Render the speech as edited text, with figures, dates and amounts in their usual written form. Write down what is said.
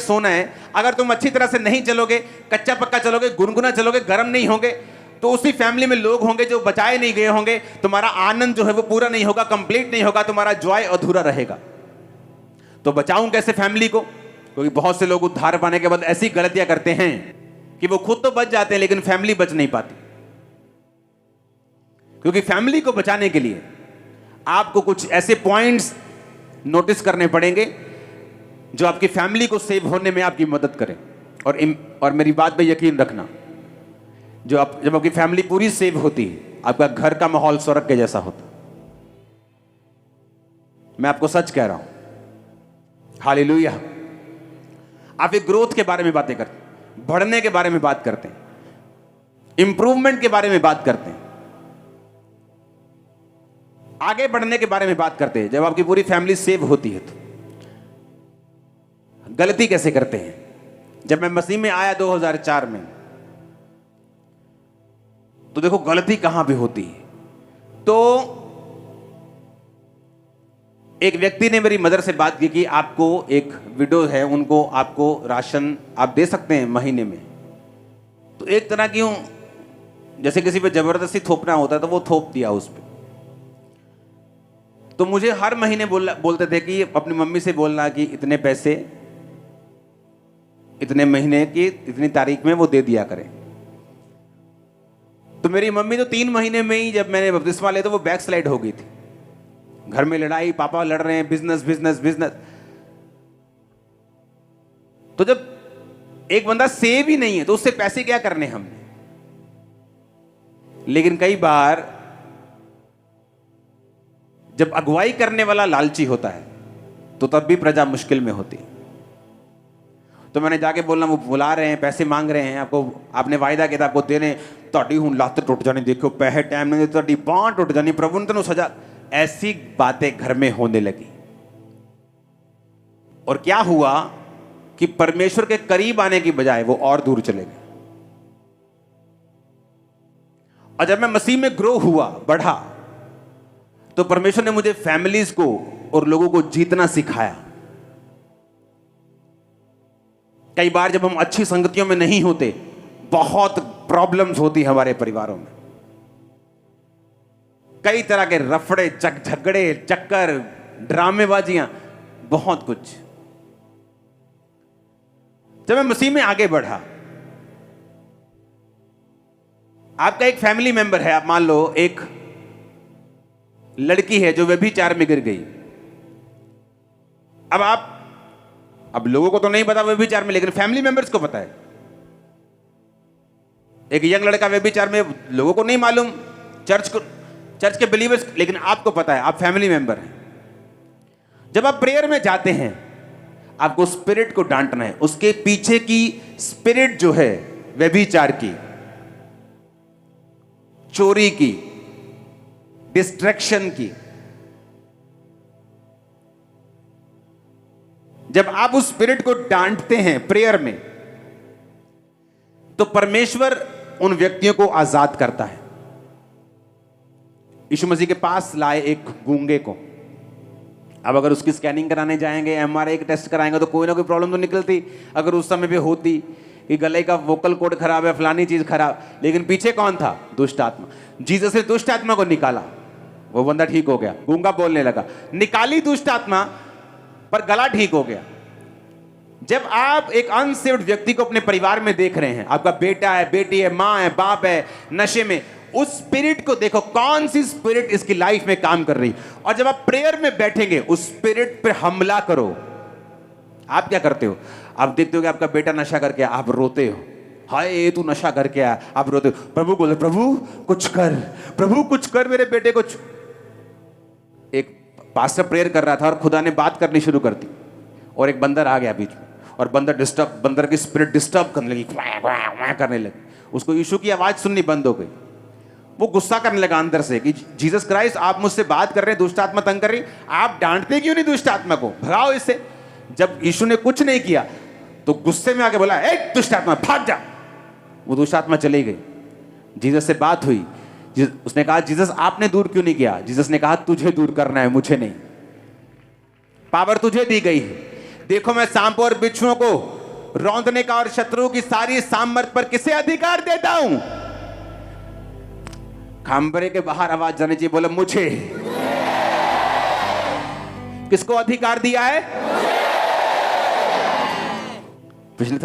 सोना है, अगर तुम अच्छी तरह से नहीं चलोगे, कच्चा पक्का चलोगे, गुनगुना चलोगे, गर्म नहीं होंगे, तो उसी फैमिली में लोग होंगे जो बचाए नहीं गए होंगे, तुम्हारा आनंद जो है वो पूरा नहीं होगा, कंप्लीट नहीं होगा, तुम्हारा जॉय अधूरा रहेगा। तो बचाऊं कैसे फैमिली को? क्योंकि बहुत से लोग उद्धार पाने के बाद ऐसी गलतियां करते हैं कि वो खुद तो बच जाते हैं लेकिन फैमिली बच नहीं पाती। क्योंकि फैमिली को बचाने के लिए आपको कुछ ऐसे पॉइंट्स नोटिस करने पड़ेंगे जो आपकी फैमिली को सेव होने में आपकी मदद करें। और मेरी बात पे यकीन रखना, जब आपकी फैमिली पूरी सेव होती है, आपका घर का माहौल स्वर्ग के जैसा होता। मैं आपको सच कह रहा हूं। हालेलुया। आप एक ग्रोथ के बारे में बातें करते हैं, बढ़ने के बारे में बात करते हैं, इंप्रूवमेंट के बारे में बात करते हैं, आगे बढ़ने के बारे में बात करते हैं। जब आपकी पूरी फैमिली सेव होती है तो गलती कैसे करते हैं? जब मैं मसीह में आया 2004 में, तो देखो गलती कहां भी होती है। तो एक व्यक्ति ने मेरी मदर से बात की कि आपको एक विडो है, उनको आपको राशन आप दे सकते हैं महीने में। तो एक तरह की जैसे किसी पे जबरदस्ती थोपना होता है, तो वो थोप दिया उस पे। तो मुझे हर महीने बोलते थे कि अपनी मम्मी से बोलना कि इतने पैसे इतने महीने की इतनी तारीख में वो दे दिया करें। तो मेरी मम्मी तो 3 महीने में ही, जब मैंने बपतिस्मा लिया, तो वो बैक स्लाइड हो गई थी। घर में लड़ाई, पापा लड़ रहे हैं, बिजनेस बिजनेस बिजनेस। तो जब एक बंदा सेव ही नहीं है तो उससे पैसे क्या करने हमने? लेकिन कई बार जब अगुवाई करने वाला लालची होता है तो तब भी प्रजा मुश्किल में होती है। तो मैंने जाके बोलना, वो बुला रहे हैं, पैसे मांग रहे हैं, आपने वायदा किया था आपको देने, ਤੁਹਾਡੀ ਹੁਣ ਲੱਤ टूट जानी, देखो पैसे टाइम नहीं, ਤੁਹਾਡੀ बांह टूट जानी, प्रभु ने तेन सजा। ऐसी बातें घर में होने लगी। और क्या हुआ कि परमेश्वर के करीब आने की बजाय वो और दूर चले गए। और जब मैं मसीह में ग्रो हुआ, बढ़ा, तो परमेश्वर ने मुझे फैमिलीज को और लोगों को जीतना सिखाया। कई बार जब हम अच्छी संगतियों में नहीं होते, बहुत प्रॉब्लम्स होती हमारे परिवारों में। कई तरह के रफड़े, झगड़े, चक्कर, ड्रामेबाजियां, बहुत कुछ। जब मैं मसीह में आगे बढ़ा, आपका एक फैमिली मेंबर है, आप मान लो एक लड़की है जो व्यभिचार में गिर गई। अब लोगों को तो नहीं पता व्यभिचार में, लेकिन फैमिली मेंबर्स को पता है। एक यंग लड़का व्यभिचार में, लोगों को नहीं मालूम, चर्च के बिलीवर्स, लेकिन आपको पता है, आप फैमिली मेंबर हैं। जब आप प्रेयर में जाते हैं, आपको स्पिरिट को डांटना है। उसके पीछे की स्पिरिट जो है, व्यभिचार की, चोरी की, डिस्ट्रैक्शन की, जब आप उस स्पिरिट को डांटते हैं प्रेयर में, तो परमेश्वर उन व्यक्तियों को आजाद करता है। यीशु मसीह के पास लाए एक गूंगे को। अब अगर उसकी स्कैनिंग कराने जाएंगे, एमआरआई टेस्ट कराएंगे, तो कोई ना कोई प्रॉब्लम तो निकलती। अगर उस समय पे होती कि गले का वोकल कोड खराब है, फलानी चीज खराब, लेकिन पीछे कौन था? दुष्ट आत्मा। जीसस ने दुष्ट आत्मा को निकाला, वो बंदा ठीक हो गया, गूंगा बोलने लगा। निकाली दुष्ट आत्मा, पर गला ठीक हो गया। जब आप एक अनसेव्ड व्यक्ति को अपने परिवार में देख रहे हैं, आपका बेटा है, बेटी है, मां है, बाप है, नशे में, उस स्पिरिट को देखो, कौन सी स्पिरिट इसकी लाइफ में काम कर रही। और जब आप प्रेयर में बैठेंगे, उस स्पिरिट पर हमला करो। आप क्या करते हो? आप देखते हो कि आपका बेटा नशा करके, आप रोते हो, हाय तू नशा करके आया, आप रोते हो। प्रभु बोले, प्रभु कुछ कर, प्रभु कुछ कर, मेरे बेटे को। एक पास्टर प्रेयर कर रहा था और खुदा ने बात करनी शुरू कर दी, और एक बंदर आ गया बीच में, और बंदर की स्पिरिट डिस्टर्ब करने लगी, करने लगी। उसको यीशु की आवाज सुननी बंद हो गई। वो गुस्सा करने लगा अंदर से कि जीसस क्राइस्ट, आप मुझसे बात कर रहे हैं, दुष्ट आत्मा तंग कर रही, आप डांटते क्यों नहीं दुष्ट आत्मा को? भगाओ इससे। जब यीशु ने कुछ नहीं किया तो गुस्से में आके बोला, ए दुष्ट आत्मा भाग जा। वो दुष्ट आत्मा चली गई। जीसस से बात हुई, उसने कहा, जीसस आपने दूर क्यों नहीं किया? जीसस ने कहा, तुझे दूर करना है, मुझे नहीं। पावर तुझे दी गई है। देखो मैं सांपों और बिच्छुओं को रौंदने का और शत्रु की सारी सामर्थ पर किसे अधिकार देता हूं? कमरे के बाहर आवाज जानी चाहिए, बोले मुझे। किसको अधिकार दिया है? पिछले